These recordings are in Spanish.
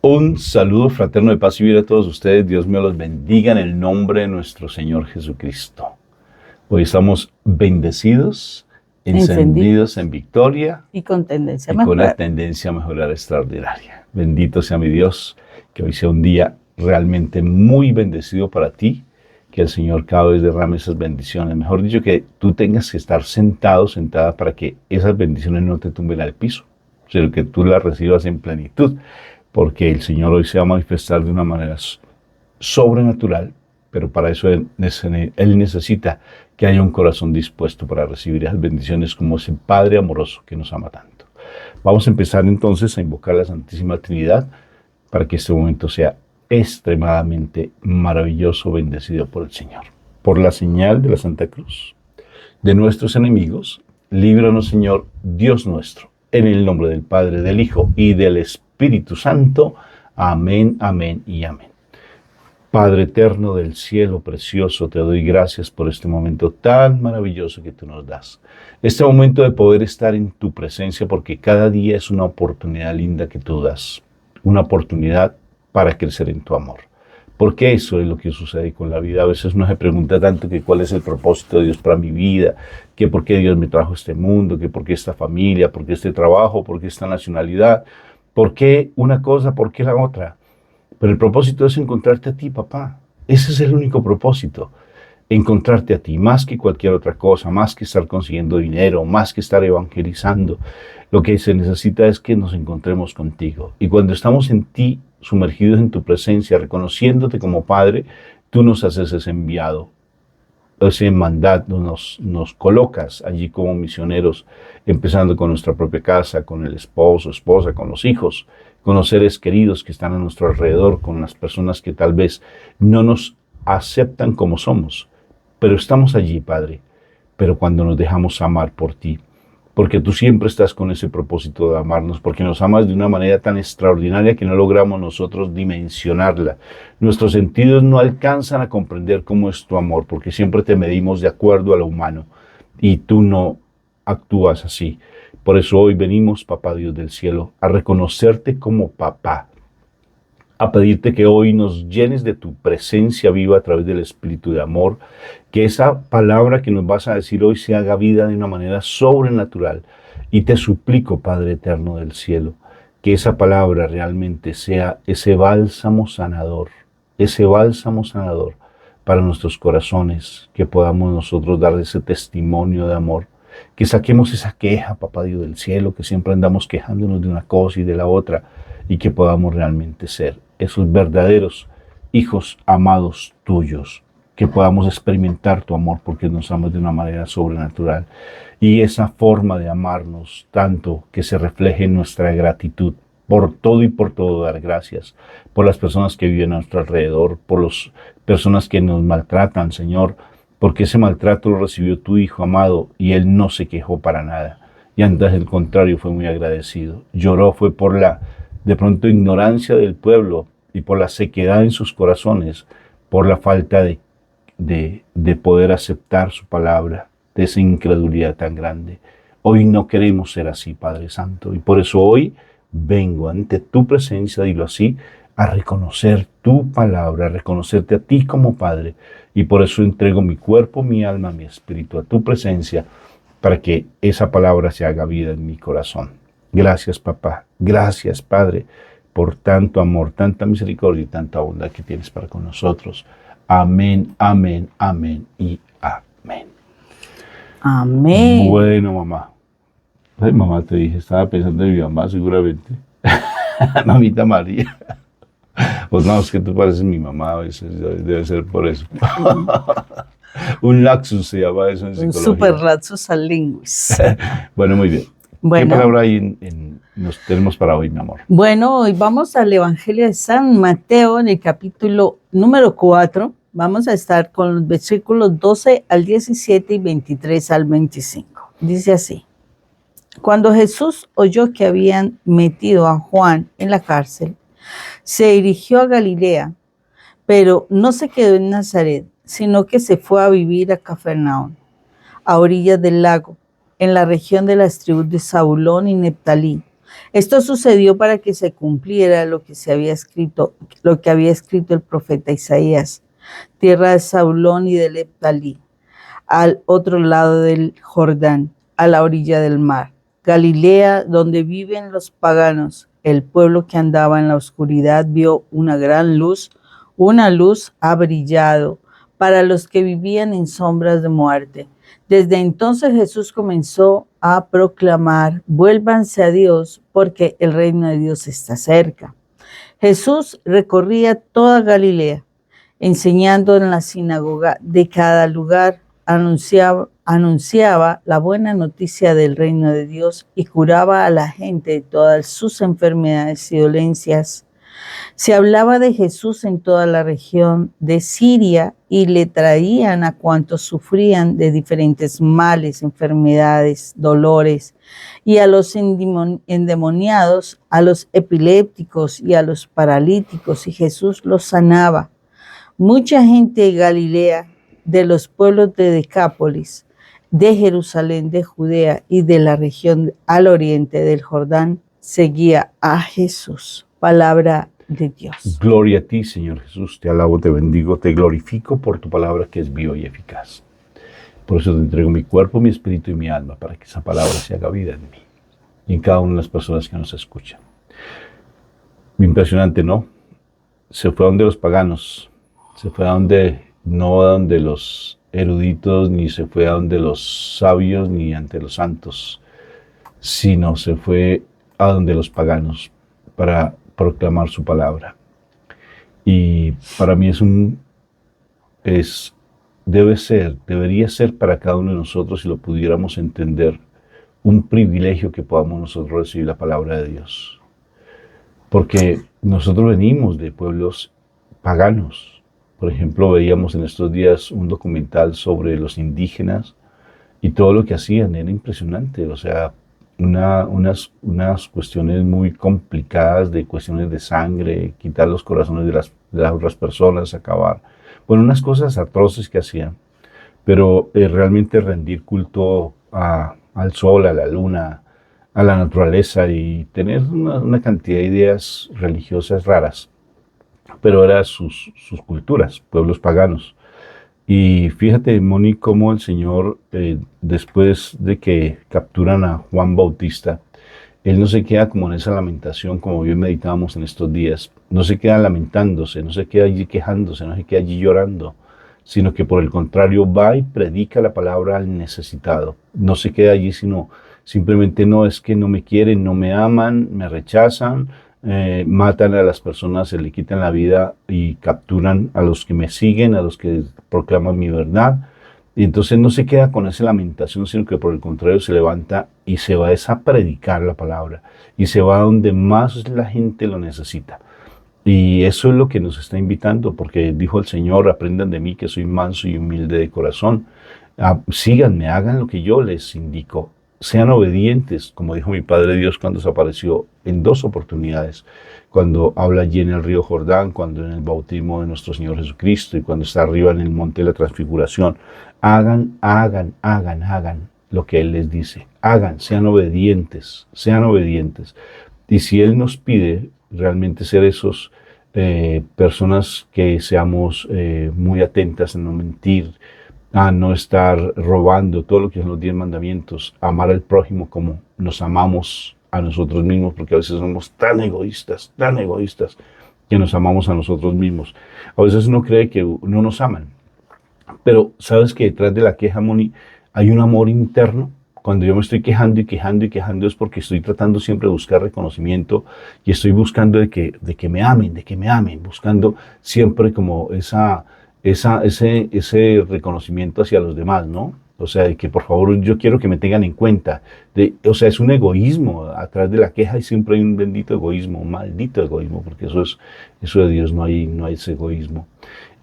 Un saludo fraterno de paz y vida a todos ustedes. Dios me los bendiga en el nombre de nuestro Señor Jesucristo. Hoy estamos bendecidos, encendidos en victoria y con tendencia a y con mejorar. la tendencia a mejorar extraordinaria. Bendito sea mi Dios, que hoy sea un día realmente muy bendecido para ti, que el Señor cada vez derrame esas bendiciones. Mejor dicho, que tú tengas que estar sentado, sentada, para que esas bendiciones no te tumben al piso, sino que tú las recibas en plenitud, porque el Señor hoy se va a manifestar de una manera sobrenatural, pero para eso Él necesita que haya un corazón dispuesto para recibir esas bendiciones como ese Padre amoroso que nos ama tanto. Vamos a empezar entonces a invocar a la Santísima Trinidad para que este momento sea extremadamente maravilloso, bendecido por el Señor. Por la señal de la Santa Cruz de nuestros enemigos, líbranos, Señor, Dios nuestro, en el nombre del Padre, del Hijo y del Espíritu Santo. Amén, amén y amén. Padre eterno del cielo precioso, te doy gracias por este momento tan maravilloso que tú nos das. Este momento de poder estar en tu presencia, porque cada día es una oportunidad linda que tú das. Una oportunidad para crecer en tu amor. Porque eso es lo que sucede con la vida. A veces uno se pregunta tanto que cuál es el propósito de Dios para mi vida, que por qué Dios me trajo a este mundo, que por qué esta familia, por qué este trabajo, por qué esta nacionalidad, por qué una cosa, por qué la otra. Pero el propósito es encontrarte a ti, papá. Ese es el único propósito. Encontrarte a ti, más que cualquier otra cosa, más que estar consiguiendo dinero, más que estar evangelizando. Lo que se necesita es que nos encontremos contigo. Y cuando estamos en ti, sumergidos en tu presencia, reconociéndote como Padre, tú nos haces ese enviado, ese mandato, nos colocas allí como misioneros, empezando con nuestra propia casa, con el esposo, esposa, con los hijos, con los seres queridos que están a nuestro alrededor, con las personas que tal vez no nos aceptan como somos, pero estamos allí, Padre. Pero cuando nos dejamos amar por ti, porque tú siempre estás con ese propósito de amarnos, porque nos amas de una manera tan extraordinaria que no logramos nosotros dimensionarla. Nuestros sentidos no alcanzan a comprender cómo es tu amor, porque siempre te medimos de acuerdo a lo humano, y tú no actúas así. Por eso hoy venimos, Papá Dios del cielo, a reconocerte como papá, a pedirte que hoy nos llenes de tu presencia viva a través del Espíritu de amor, que esa palabra que nos vas a decir hoy se haga vida de una manera sobrenatural. Y te suplico, Padre eterno del cielo, que esa palabra realmente sea ese bálsamo sanador para nuestros corazones, que podamos nosotros dar ese testimonio de amor, que saquemos esa queja, Papá Dios del cielo, que siempre andamos quejándonos de una cosa y de la otra, y que podamos realmente ser esos verdaderos hijos amados tuyos, que podamos experimentar tu amor porque nos amas de una manera sobrenatural, y esa forma de amarnos tanto que se refleje en nuestra gratitud por todo y por todo, dar gracias por las personas que viven a nuestro alrededor, por las personas que nos maltratan, Señor, porque ese maltrato lo recibió tu Hijo amado y Él no se quejó para nada, y antes del contrario fue muy agradecido. Lloró fue por la de pronto ignorancia del pueblo y por la sequedad en sus corazones, por la falta de poder aceptar su palabra, de esa incredulidad tan grande. Hoy no queremos ser así, Padre Santo, y por eso hoy vengo ante tu presencia, dilo así, a reconocer tu palabra, a reconocerte a ti como Padre, y por eso entrego mi cuerpo, mi alma, mi espíritu a tu presencia, para que esa palabra se haga vida en mi corazón. Gracias, papá. Gracias, Padre, por tanto amor, tanta misericordia y tanta bondad que tienes para con nosotros. Amén, amén, amén y amén. Amén. Bueno, mamá. Ay, mamá, te dije, estaba pensando en mi mamá seguramente. Mamita María. Pues no, es que tú pareces mi mamá a veces, debe ser por eso. Un lapsus se llama eso en Un psicología. super lapsus al linguis. Bueno, muy bien. Bueno. ¿Qué palabra hay nos tenemos para hoy, mi amor? Bueno, hoy vamos al Evangelio de San Mateo en el capítulo número 4. Vamos a estar con los versículos 12 al 17 y 23 al 25. Dice así: Cuando Jesús oyó que habían metido a Juan en la cárcel, se dirigió a Galilea, pero no se quedó en Nazaret, sino que se fue a vivir a Cafarnaúm, a orillas del lago, en la región de las tribus de Zabulón y Neftalí, Esto sucedió para que se cumpliera lo que había escrito el profeta Isaías: tierra de Zabulón y de Neftalí, al otro lado del Jordán, a la orilla del mar, Galilea, donde viven los paganos. El pueblo que andaba en la oscuridad vio una gran luz. Una luz ha brillado para los que vivían en sombras de muerte. Desde entonces Jesús comenzó a proclamar: vuélvanse a Dios, porque el reino de Dios está cerca. Jesús recorría toda Galilea, enseñando en la sinagoga de cada lugar, anunciaba la buena noticia del reino de Dios y curaba a la gente de todas sus enfermedades y dolencias. Se hablaba de Jesús en toda la región de Siria y le traían a cuantos sufrían de diferentes males, enfermedades, dolores, y a los endemoniados, a los epilépticos y a los paralíticos, y Jesús los sanaba. Mucha gente de Galilea, de los pueblos de Decápolis, de Jerusalén, de Judea y de la región al oriente del Jordán, seguía a Jesús. Palabra de Dios. Gloria a ti, Señor Jesús. Te alabo, te bendigo, te glorifico por tu palabra que es viva y eficaz. Por eso te entrego mi cuerpo, mi espíritu y mi alma, para que esa palabra se haga vida en mí y en cada una de las personas que nos escuchan. Impresionante, ¿no? Se fue a donde los paganos, se fue a donde, no a donde los eruditos, ni se fue a donde los sabios, ni ante los santos, sino se fue a donde los paganos para proclamar su palabra. Y para mí debería ser para cada uno de nosotros, si lo pudiéramos entender, un privilegio que podamos nosotros recibir la palabra de Dios. Porque nosotros venimos de pueblos paganos. Por ejemplo, veíamos en estos días un documental sobre los indígenas y todo lo que hacían era impresionante. O sea, unas cuestiones muy complicadas, de cuestiones de sangre, quitar los corazones de las otras personas, acabar. Bueno, unas cosas atroces que hacían, pero realmente rendir culto al sol, a la luna, a la naturaleza y tener una cantidad de ideas religiosas raras, pero eran sus culturas, pueblos paganos. Y fíjate, Moni, cómo el Señor, después de que capturan a Juan Bautista, Él no se queda como en esa lamentación, como bien meditábamos en estos días. No se queda lamentándose, no se queda allí quejándose, no se queda allí llorando, sino que por el contrario va y predica la palabra al necesitado. No se queda allí, sino simplemente no es que no me quieren, no me aman, me rechazan, matan a las personas, se le quitan la vida y capturan a los que me siguen, a los que proclaman mi verdad. Y entonces no se queda con esa lamentación, sino que por el contrario se levanta y se va a predicar la palabra. Y se va a donde más la gente lo necesita. Y eso es lo que nos está invitando, porque dijo el Señor: aprendan de mí que soy manso y humilde de corazón. Síganme, hagan lo que yo les indico. Sean obedientes, como dijo mi Padre Dios cuando se apareció en 2 oportunidades. Cuando habla allí en el río Jordán, cuando en el bautismo de nuestro Señor Jesucristo y cuando está arriba en el monte de la transfiguración. Hagan lo que Él les dice. Hagan, sean obedientes, sean obedientes. Y si Él nos pide realmente ser esos personas que seamos muy atentas en no mentir, a no estar robando, todo lo que son los 10 mandamientos, amar al prójimo como nos amamos a nosotros mismos, porque a veces somos tan egoístas, que nos amamos a nosotros mismos. A veces uno cree que no nos aman, pero sabes que detrás de la queja, Moni, hay un amor interno. Cuando yo me estoy quejando es porque estoy tratando siempre de buscar reconocimiento y estoy buscando de que me amen, buscando siempre como ese reconocimiento hacia los demás, ¿no? O sea, de que por favor yo quiero que me tengan en cuenta. O sea, es un egoísmo. Atrás de la queja y siempre hay un bendito egoísmo, un maldito egoísmo, porque eso de Dios no hay ese egoísmo.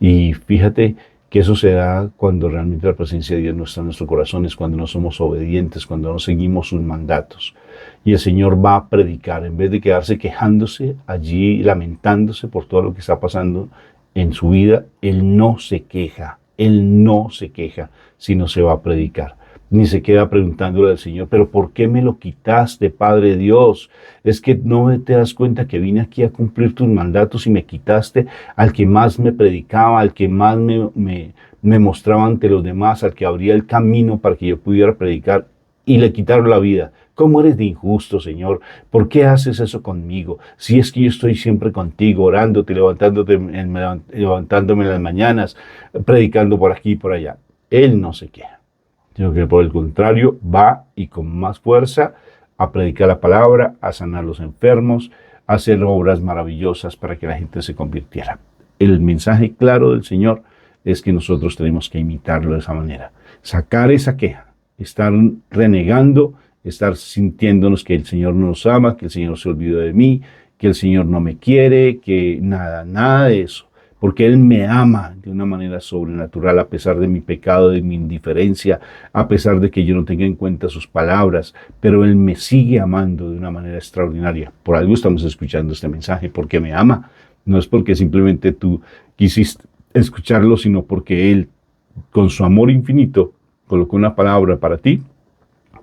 Y fíjate que eso se da cuando realmente la presencia de Dios no está en nuestro corazón, es cuando no somos obedientes, cuando no seguimos sus mandatos. Y el Señor va a predicar, en vez de quedarse quejándose allí, lamentándose por todo lo que está pasando en su vida. Él no se queja, sino se va a predicar. ni se queda preguntándole al Señor, pero ¿por qué me lo quitaste, Padre Dios? Es que no te das cuenta que vine aquí a cumplir tus mandatos y me quitaste al que más me predicaba, al que más me mostraba ante los demás, al que abría el camino para que yo pudiera predicar, y le quitaron la vida. ¿Cómo eres de injusto, Señor? ¿Por qué haces eso conmigo? Si es que yo estoy siempre contigo, orándote, levantándome en las mañanas, predicando por aquí y por allá. Él no se queja, sino que por el contrario va y con más fuerza a predicar la palabra, a sanar a los enfermos, a hacer obras maravillosas para que la gente se convirtiera. El mensaje claro del Señor es que nosotros tenemos que imitarlo de esa manera. Sacar esa queja, estar renegando, estar sintiéndonos que el Señor no nos ama, que el Señor se olvidó de mí, que el Señor no me quiere, que nada de eso. Porque Él me ama de una manera sobrenatural a pesar de mi pecado, de mi indiferencia, a pesar de que yo no tenga en cuenta sus palabras, pero Él me sigue amando de una manera extraordinaria. Por algo estamos escuchando este mensaje, porque me ama. No es porque simplemente tú quisiste escucharlo, sino porque Él, con su amor infinito, colocó una palabra para ti,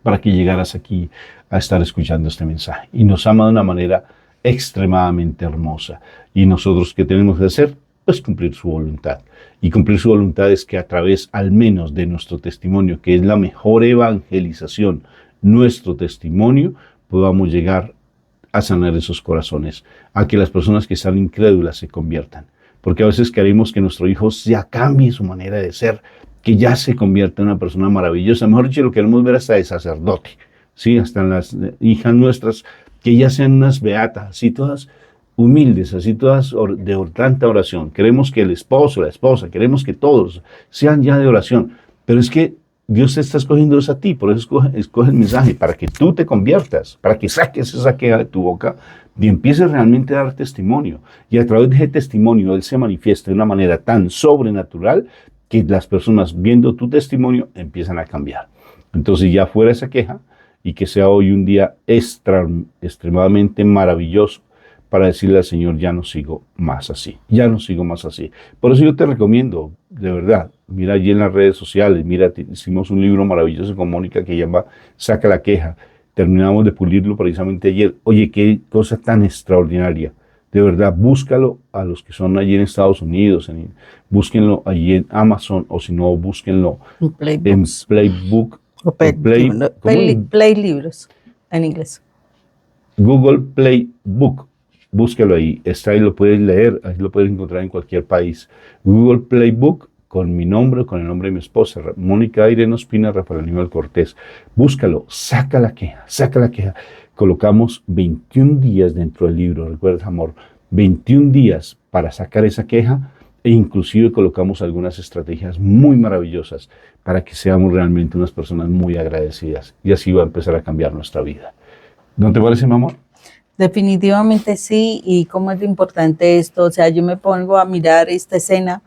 para que llegaras aquí a estar escuchando este mensaje. Y nos ama de una manera extremadamente hermosa. ¿Y nosotros qué tenemos que hacer? Pues cumplir su voluntad. Y cumplir su voluntad es que a través al menos de nuestro testimonio, que es la mejor evangelización, nuestro testimonio, podamos llegar a sanar esos corazones, a que las personas que están incrédulas se conviertan. Porque a veces queremos que nuestro hijo ya cambie su manera de ser, que ya se convierta en una persona maravillosa. Mejor dicho, lo queremos ver hasta de sacerdote, ¿sí? Hasta en las hijas nuestras, que ya sean unas beatas, así todas humildes, así todas de tanta oración. Queremos que el esposo, la esposa, queremos que todos sean ya de oración. Pero es que Dios te está escogiendo eso a ti, por eso escoge el mensaje, para que tú te conviertas, para que saques esa queja de tu boca y empieces realmente a dar testimonio. Y a través de ese testimonio Él se manifiesta de una manera tan sobrenatural que las personas viendo tu testimonio empiezan a cambiar. Entonces ya fuera esa queja y que sea hoy un día extremadamente maravilloso para decirle al Señor, ya no sigo más así, ya no sigo más así. Por eso yo te recomiendo, de verdad, mira allí en las redes sociales, mira, hicimos un libro maravilloso con Mónica que llama Saca la queja. Terminamos de pulirlo precisamente ayer. Oye, qué cosa tan extraordinaria. De verdad, búscalo a los que son allí en Estados Unidos, búsquenlo allí en Amazon, o si no, búsquenlo en Playbook. O Play libros en inglés. Google Play Book. Búsquelo ahí. Está ahí, lo puedes leer, ahí lo puedes encontrar en cualquier país. Google Play Book, con mi nombre, con el nombre de mi esposa, Mónica Irene Ospina, Rafael Aníbal Cortés. Búscalo, saca la queja, saca la queja. Colocamos 21 días dentro del libro, recuerda, amor, 21 días para sacar esa queja, e inclusive colocamos algunas estrategias muy maravillosas para que seamos realmente unas personas muy agradecidas, y así va a empezar a cambiar nuestra vida. ¿No te parece, mi amor? Definitivamente sí, y cómo es importante esto. O sea, yo me pongo a mirar esta escena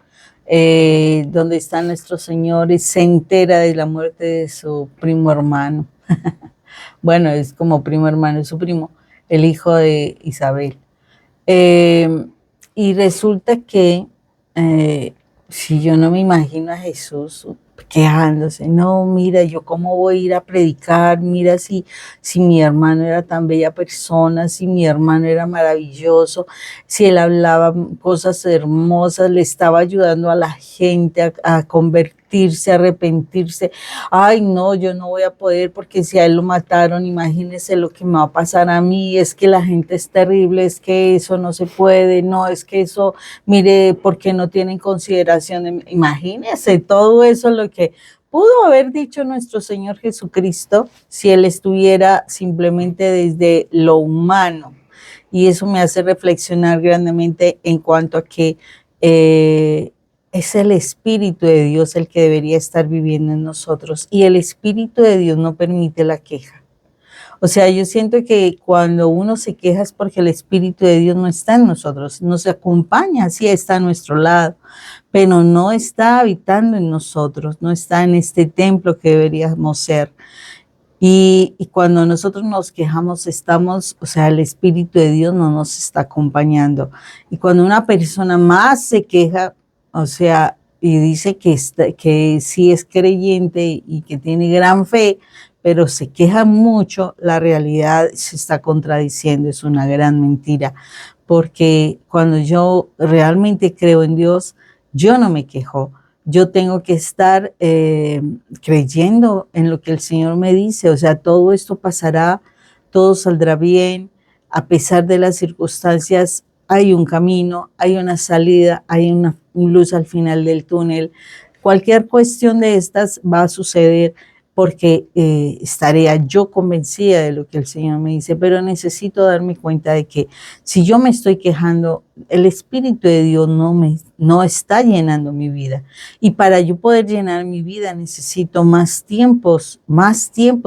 donde está nuestro Señor y se entera de la muerte de su primo hermano. Bueno, es como primo hermano, es su primo, el hijo de Isabel. Y resulta que si yo no me imagino a Jesús quejándose, no, mira, yo cómo voy a ir a predicar, mira si mi hermano era tan bella persona, si mi hermano era maravilloso, si él hablaba cosas hermosas, le estaba ayudando a la gente a convertirse, a arrepentirse. Ay, no, yo no voy a poder porque si a él lo mataron, imagínese lo que me va a pasar a mí, es que la gente es terrible, es que eso no se puede, no, es que eso, mire, porque no tienen consideración, imagínese todo eso lo que pudo haber dicho nuestro Señor Jesucristo si Él estuviera simplemente desde lo humano. Y eso me hace reflexionar grandemente en cuanto a que es el Espíritu de Dios el que debería estar viviendo en nosotros. Y el Espíritu de Dios no permite la queja. O sea, yo siento que cuando uno se queja es porque el Espíritu de Dios no está en nosotros, nos acompaña, sí está a nuestro lado, pero no está habitando en nosotros, no está en este templo que deberíamos ser. Y cuando nosotros nos quejamos estamos, o sea, el Espíritu de Dios no nos está acompañando. Y cuando una persona más se queja, o sea, y dice que sí es creyente y que tiene gran fe, pero se queja mucho, la realidad se está contradiciendo, es una gran mentira, porque cuando yo realmente creo en Dios, yo no me quejo. Yo tengo que estar creyendo en lo que el Señor me dice, o sea, todo esto pasará, todo saldrá bien, a pesar de las circunstancias, hay un camino, hay una salida, hay una luz al final del túnel. Cualquier cuestión de estas va a suceder porque estaré yo convencida de lo que el Señor me dice, pero necesito darme cuenta de que si yo me estoy quejando, el Espíritu de Dios no está llenando mi vida. Y para yo poder llenar mi vida necesito más tiempo,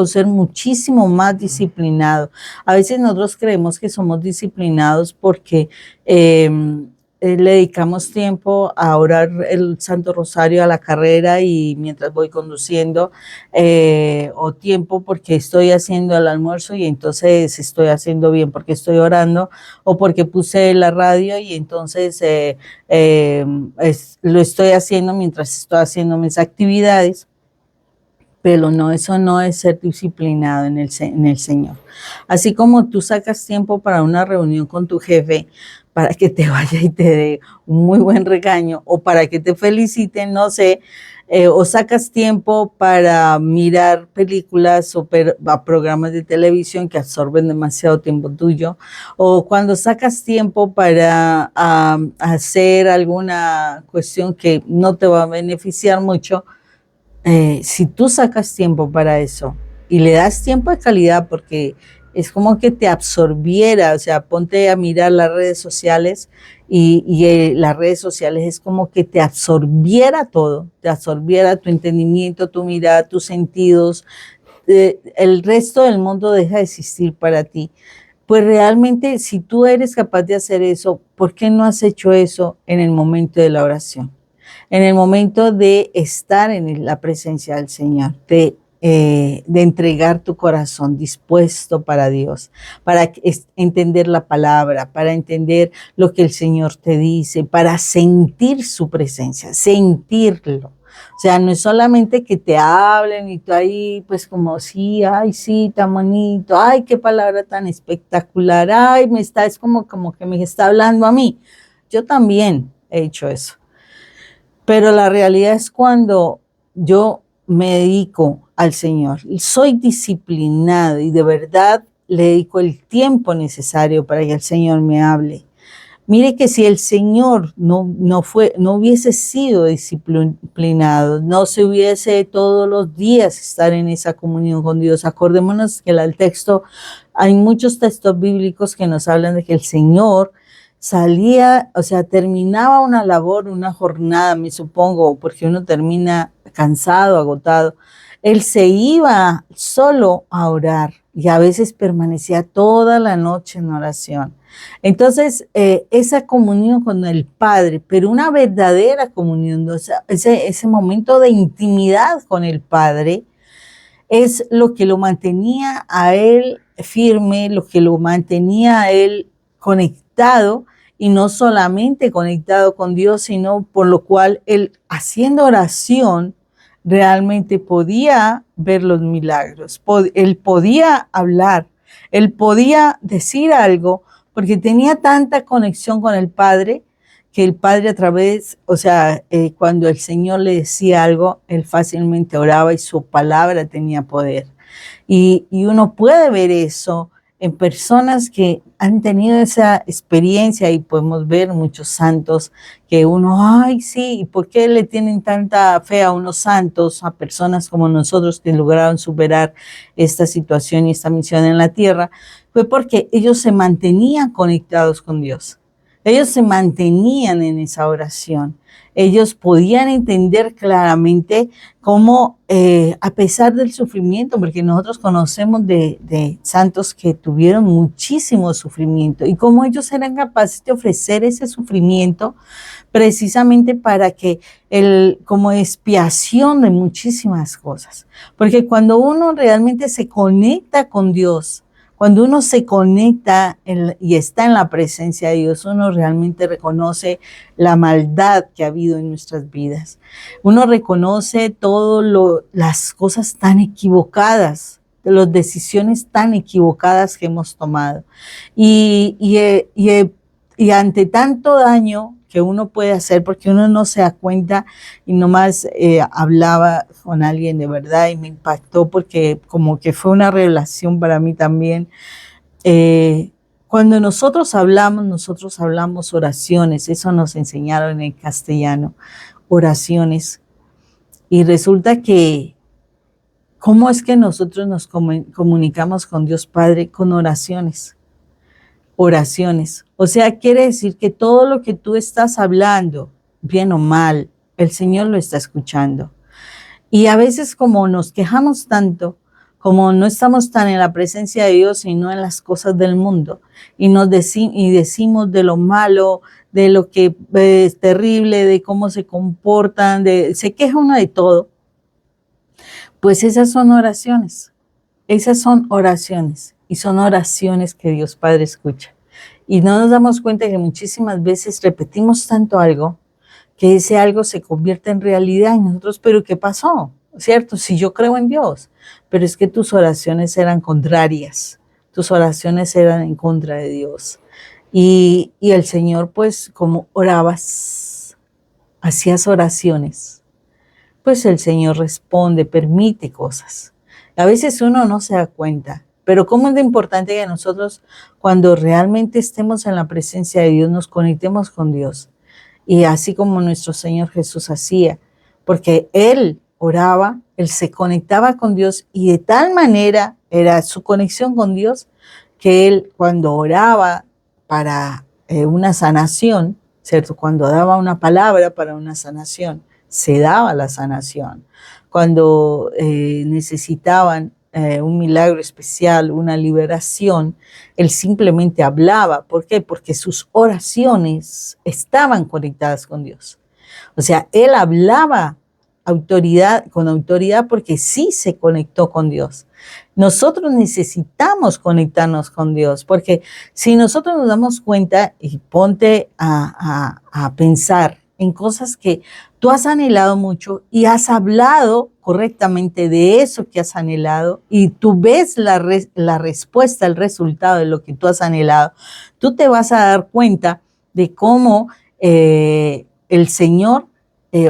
ser muchísimo más disciplinado. A veces nosotros creemos que somos disciplinados porque le dedicamos tiempo a orar el Santo Rosario a la carrera y mientras voy conduciendo, o tiempo porque estoy haciendo el almuerzo y entonces estoy haciendo bien porque estoy orando, o porque puse la radio y entonces lo estoy haciendo mientras estoy haciendo mis actividades. Pero no, eso no es ser disciplinado en el Señor. Así como tú sacas tiempo para una reunión con tu jefe, para que te vaya y te dé un muy buen regaño, o para que te feliciten, no sé, o sacas tiempo para mirar películas o programas de televisión que absorben demasiado tiempo tuyo, o cuando sacas tiempo para hacer alguna cuestión que no te va a beneficiar mucho, si tú sacas tiempo para eso y le das tiempo de calidad, porque es como que te absorbiera, o sea, ponte a mirar las redes sociales y las redes sociales es como que te absorbiera todo, te absorbiera tu entendimiento, tu mirada, tus sentidos, el resto del mundo deja de existir para ti. Pues realmente, si tú eres capaz de hacer eso, ¿por qué no has hecho eso en el momento de la oración? En el momento de estar en la presencia del Señor, de entregar tu corazón dispuesto para Dios, para entender la palabra, para entender lo que el Señor te dice, para sentir su presencia, sentirlo. O sea, no es solamente que te hablen y tú ahí, pues como sí, ay, sí, tan bonito, ay, qué palabra tan espectacular, ay, es como que me está hablando a mí. Yo también he hecho eso. Pero la realidad es cuando yo me dedico al Señor, soy disciplinado y de verdad le dedico el tiempo necesario para que el Señor me hable. Mire que si el Señor no hubiese sido disciplinado, no se hubiese todos los días estar en esa comunión con Dios. Acordémonos que el texto, hay muchos textos bíblicos que nos hablan de que el Señor salía, o sea, terminaba una labor, una jornada, me supongo, porque uno termina cansado, agotado. Él se iba solo a orar y a veces permanecía toda la noche en oración. Entonces, esa comunión con el Padre, pero una verdadera comunión, o sea, ese momento de intimidad con el Padre, es lo que lo mantenía a él firme, lo que lo mantenía a él conectado, y no solamente conectado con Dios, sino por lo cual él, haciendo oración, realmente podía ver los milagros, él podía hablar, él podía decir algo, porque tenía tanta conexión con el Padre, que el Padre a través, o sea, cuando el Señor le decía algo, él fácilmente oraba y su palabra tenía poder. Y uno puede ver eso en personas que han tenido esa experiencia, y podemos ver muchos santos que uno, ay, sí, ¿y por qué le tienen tanta fe a unos santos, a personas como nosotros que lograron superar esta situación y esta misión en la tierra? Fue porque ellos se mantenían conectados con Dios. Ellos se mantenían en esa oración. Ellos podían entender claramente cómo, a pesar del sufrimiento, porque nosotros conocemos de santos que tuvieron muchísimo sufrimiento, y cómo ellos eran capaces de ofrecer ese sufrimiento precisamente para que como expiación de muchísimas cosas. Porque cuando uno realmente se conecta con Dios, Cuando uno se conecta y está en la presencia de Dios, uno realmente reconoce la maldad que ha habido en nuestras vidas. Uno reconoce todas las cosas tan equivocadas, las decisiones tan equivocadas que hemos tomado. Y ante tanto daño que uno puede hacer, porque uno no se da cuenta, y nomás hablaba con alguien de verdad y me impactó porque como que fue una revelación para mí también. Cuando nosotros hablamos oraciones, eso nos enseñaron en castellano, oraciones, y resulta que ¿cómo es que nosotros nos comunicamos con Dios Padre? Con oraciones. Oraciones. O sea, quiere decir que todo lo que tú estás hablando, bien o mal, el Señor lo está escuchando. Y a veces como nos quejamos tanto, como no estamos tan en la presencia de Dios, sino en las cosas del mundo, y decimos de lo malo, de lo que es terrible, de cómo se comportan, se queja uno de todo, pues esas son oraciones. Esas son oraciones. Y son oraciones que Dios Padre escucha. Y no nos damos cuenta que muchísimas veces repetimos tanto algo que ese algo se convierte en realidad en nosotros. ¿Pero qué pasó? ¿Cierto? Si yo creo en Dios, pero es que tus oraciones eran contrarias. Tus oraciones eran en contra de Dios. Y el Señor, pues, como orabas, hacías oraciones, pues el Señor responde, permite cosas. A veces uno no se da cuenta. Pero cómo es de importante que nosotros, cuando realmente estemos en la presencia de Dios, nos conectemos con Dios. Y así como nuestro Señor Jesús hacía, porque Él oraba, Él se conectaba con Dios y de tal manera era su conexión con Dios que Él cuando oraba para una sanación, ¿cierto? Cuando daba una palabra para una sanación, se daba la sanación. Cuando necesitaban un milagro especial, una liberación, él simplemente hablaba. ¿Por qué? Porque sus oraciones estaban conectadas con Dios. O sea, él hablaba con autoridad porque sí se conectó con Dios. Nosotros necesitamos conectarnos con Dios, porque si nosotros nos damos cuenta, y ponte a pensar en cosas que tú has anhelado mucho y has hablado correctamente de eso que has anhelado y tú ves la respuesta, el resultado de lo que tú has anhelado, tú te vas a dar cuenta de cómo el Señor,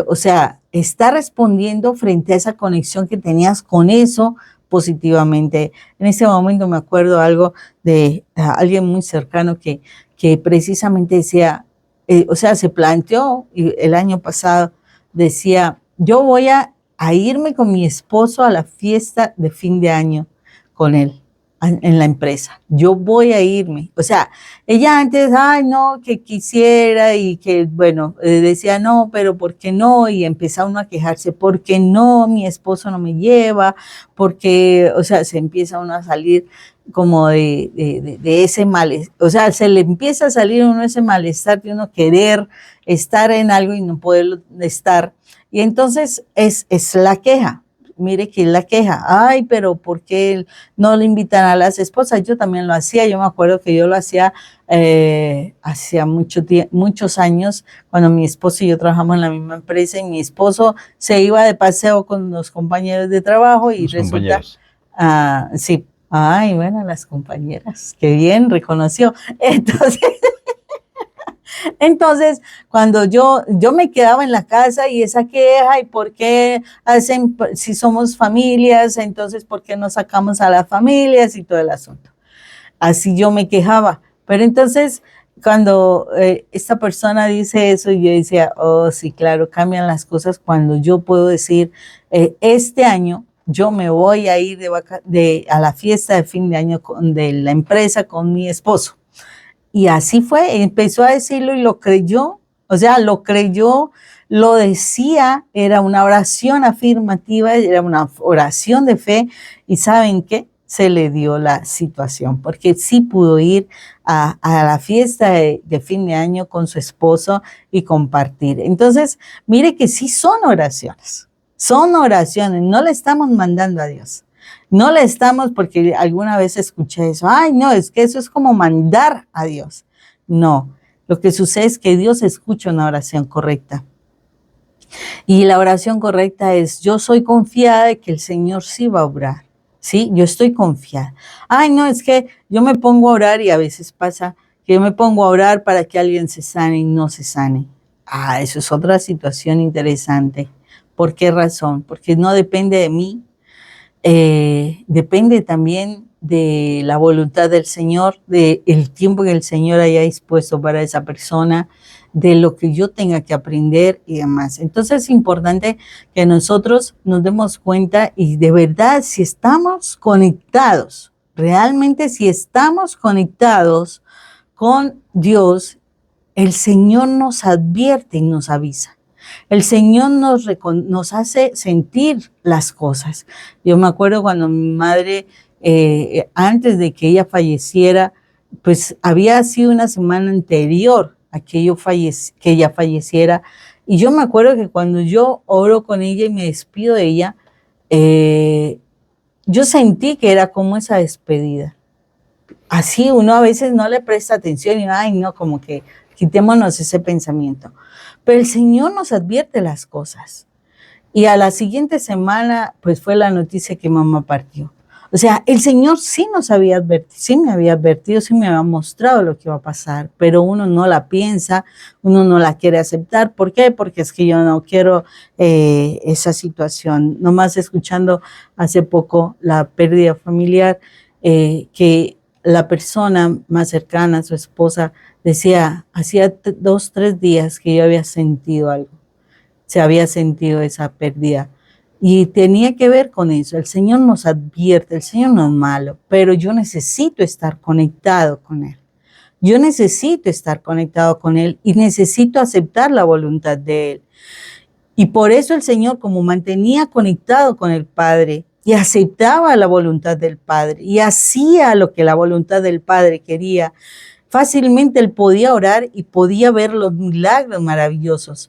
o sea, está respondiendo frente a esa conexión que tenías con eso positivamente. En ese momento me acuerdo algo de alguien muy cercano que precisamente decía, o sea, se planteó el año pasado, decía, yo voy a irme con mi esposo a la fiesta de fin de año con él en la empresa. Yo voy a irme. O sea, ella antes, ay, no, que quisiera y que, bueno, decía, no, pero ¿por qué no? Y empezaba uno a quejarse, ¿por qué no? Mi esposo no me lleva, porque, o sea, se empieza uno a salir como de ese malestar, o sea, se le empieza a salir a uno ese malestar de uno querer estar en algo y no poder estar. Y entonces es la queja. Mire que es la queja. Ay, pero ¿por qué no le invitan a las esposas? Yo también lo hacía. Yo me acuerdo que yo lo hacía hacía muchos años, cuando mi esposo y yo trabajamos en la misma empresa y mi esposo se iba de paseo con los compañeros de trabajo y resulta, sí, ay, bueno, las compañeras, qué bien, reconoció. Entonces, cuando yo me quedaba en la casa y esa queja, ¿y por qué hacen, si somos familias, entonces por qué no sacamos a las familias y todo el asunto? Así yo me quejaba. Pero entonces, cuando esta persona dice eso, yo decía, oh, sí, claro, cambian las cosas cuando yo puedo decir, este año yo me voy a ir a la fiesta de fin de año de la empresa con mi esposo. Y así fue, empezó a decirlo y lo creyó, o sea, lo creyó, lo decía, era una oración afirmativa, era una oración de fe, y ¿saben qué? Se le dio la situación, porque sí pudo ir a la fiesta de fin de año con su esposo y compartir. Entonces, mire que sí son oraciones, no le estamos mandando a Dios. No le estamos, porque alguna vez escuché eso, ay, no, es que eso es como mandar a Dios. No, lo que sucede es que Dios escucha una oración correcta. Y la oración correcta es, yo soy confiada de que el Señor sí va a obrar. Sí, yo estoy confiada. Ay, no, es que yo me pongo a orar y a veces pasa que yo me pongo a orar para que alguien se sane y no se sane. Ah, eso es otra situación interesante. ¿Por qué razón? Porque no depende de mí, depende también de la voluntad del Señor, del tiempo que el Señor haya dispuesto para esa persona, de lo que yo tenga que aprender y demás. Entonces es importante que nosotros nos demos cuenta y de verdad si estamos conectados, realmente si estamos conectados con Dios, el Señor nos advierte y nos avisa. El Señor nos hace sentir las cosas. Yo me acuerdo cuando mi madre, antes de que ella falleciera, pues había sido una semana anterior a que ella falleciera. Y yo me acuerdo que cuando yo oro con ella y me despido de ella, yo sentí que era como esa despedida. Así uno a veces no le presta atención y, ay, no, como que quitémonos ese pensamiento. Pero el Señor nos advierte las cosas. Y a la siguiente semana, pues fue la noticia que mamá partió. O sea, el Señor sí nos había advertido, sí me había advertido, sí me había mostrado lo que iba a pasar, pero uno no la piensa, uno no la quiere aceptar. ¿Por qué? Porque es que yo no quiero esa situación. Nomás escuchando hace poco la pérdida familiar, que la persona más cercana, su esposa, decía, hacía 2, 3 días que yo había sentido algo, se había sentido esa pérdida. Y tenía que ver con eso. El Señor nos advierte, el Señor no es malo, pero yo necesito estar conectado con Él. Yo necesito estar conectado con Él y necesito aceptar la voluntad de Él. Y por eso el Señor, como mantenía conectado con el Padre y aceptaba la voluntad del Padre y hacía lo que la voluntad del Padre quería, fácilmente Él podía orar y podía ver los milagros maravillosos.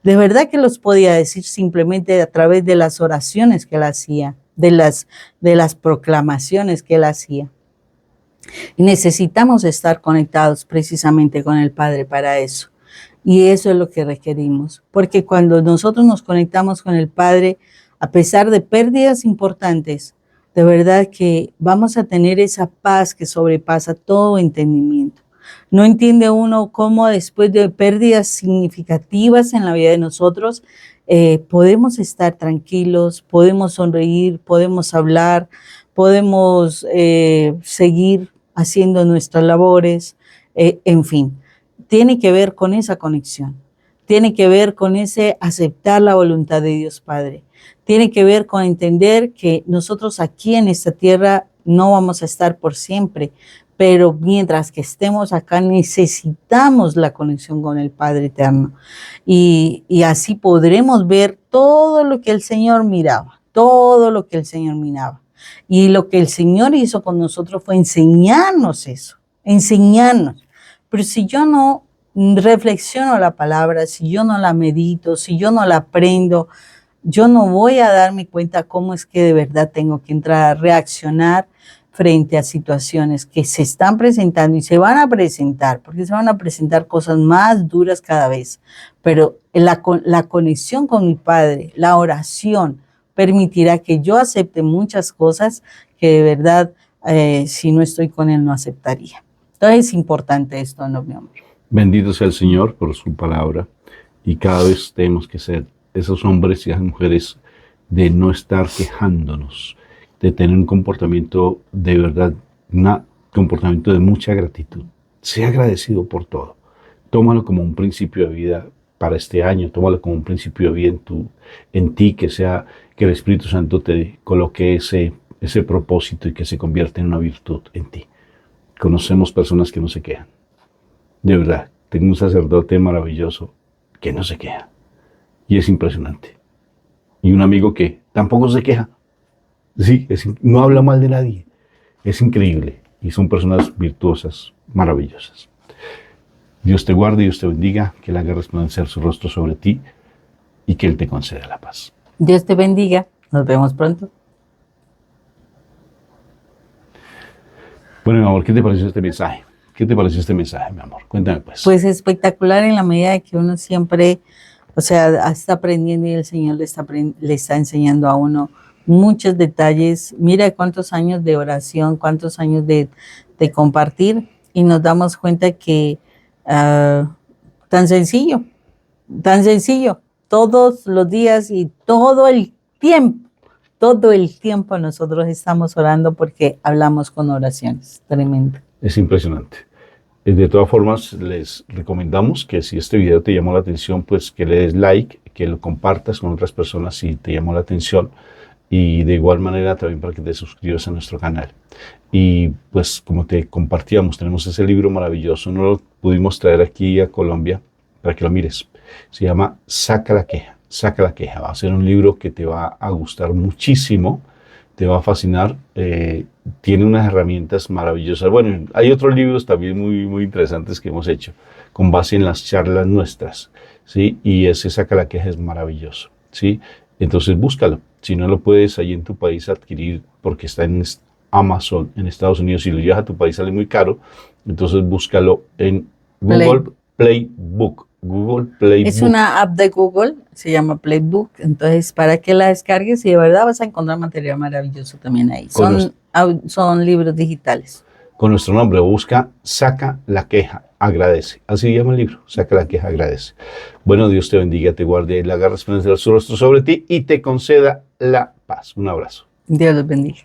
De verdad que los podía decir simplemente a través de las oraciones que Él hacía, de las proclamaciones que Él hacía. Y necesitamos estar conectados precisamente con el Padre para eso. Y eso es lo que requerimos. Porque cuando nosotros nos conectamos con el Padre, a pesar de pérdidas importantes, de verdad que vamos a tener esa paz que sobrepasa todo entendimiento. No entiende uno cómo después de pérdidas significativas en la vida de nosotros, podemos estar tranquilos, podemos sonreír, podemos hablar, podemos seguir haciendo nuestras labores, en fin. Tiene que ver con esa conexión, tiene que ver con ese aceptar la voluntad de Dios Padre, tiene que ver con entender que nosotros aquí en esta tierra no vamos a estar por siempre, pero mientras que estemos acá necesitamos la conexión con el Padre Eterno. Y así podremos ver todo lo que el Señor miraba, todo lo que el Señor miraba. Y lo que el Señor hizo con nosotros fue enseñarnos eso, enseñarnos. Pero si yo no reflexiono la palabra, si yo no la medito, si yo no la aprendo, yo no voy a darme cuenta cómo es que de verdad tengo que entrar a reaccionar frente a situaciones que se están presentando y se van a presentar, porque se van a presentar cosas más duras cada vez. Pero la conexión con mi Padre, la oración, permitirá que yo acepte muchas cosas que de verdad, si no estoy con Él, no aceptaría. Entonces es importante esto, ¿no, mi amor? Bendito sea el Señor por su palabra. Y cada vez tenemos que ser esos hombres y esas mujeres de no estar quejándonos, de tener un comportamiento de verdad, un comportamiento de mucha gratitud. Sea agradecido por todo. Tómalo como un principio de vida para este año. Tómalo como un principio de vida en ti, que el Espíritu Santo te coloque ese propósito y que se convierta en una virtud en ti. Conocemos personas que no se quejan. De verdad, tengo un sacerdote maravilloso que no se queja. Y es impresionante. Y un amigo que tampoco se queja. Sí, no habla mal de nadie. Es increíble. Y son personas virtuosas, maravillosas. Dios te guarde y Dios te bendiga. Que Él haga resplandecer su rostro sobre ti y que Él te conceda la paz. Dios te bendiga. Nos vemos pronto. Bueno, mi amor, ¿qué te pareció este mensaje? ¿Qué te pareció este mensaje, mi amor? Cuéntame pues. Pues espectacular en la medida de que uno siempre, o sea, está aprendiendo y el Señor le está enseñando a uno muchos detalles. Mira cuántos años de oración, cuántos años de compartir y nos damos cuenta que tan sencillo, todos los días y todo el tiempo nosotros estamos orando porque hablamos con oraciones. Tremendo. Es impresionante. De todas formas, les recomendamos que si este video te llamó la atención, pues que le des like, que lo compartas con otras personas si te llamó la atención y de igual manera también para que te suscribas a nuestro canal. Y pues como te compartíamos, tenemos ese libro maravilloso, no lo pudimos traer aquí a Colombia para que lo mires. Se llama Saca la queja, saca la queja. Va a ser un libro que te va a gustar muchísimo, te va a fascinar. Tiene unas herramientas maravillosas. Bueno, hay otros libros también muy interesantes que hemos hecho con base en las charlas nuestras, ¿sí? Y ese Saca la queja es maravilloso, ¿sí? Entonces búscalo. Si no lo puedes ahí en tu país adquirir porque está en Amazon en Estados Unidos y lo llevas a tu país sale muy caro, entonces búscalo en Google Playbook. Google Playbook. Es una app de Google, se llama Playbook, entonces para que la descargues y de verdad vas a encontrar material maravilloso también ahí. Son libros digitales. Con nuestro nombre, busca Saca la queja, agradece. Así se llama el libro, Saca la queja, agradece. Bueno, Dios te bendiga, te guarde y le haga resplandecer su rostro sobre ti y te conceda la paz. Un abrazo. Dios los bendiga.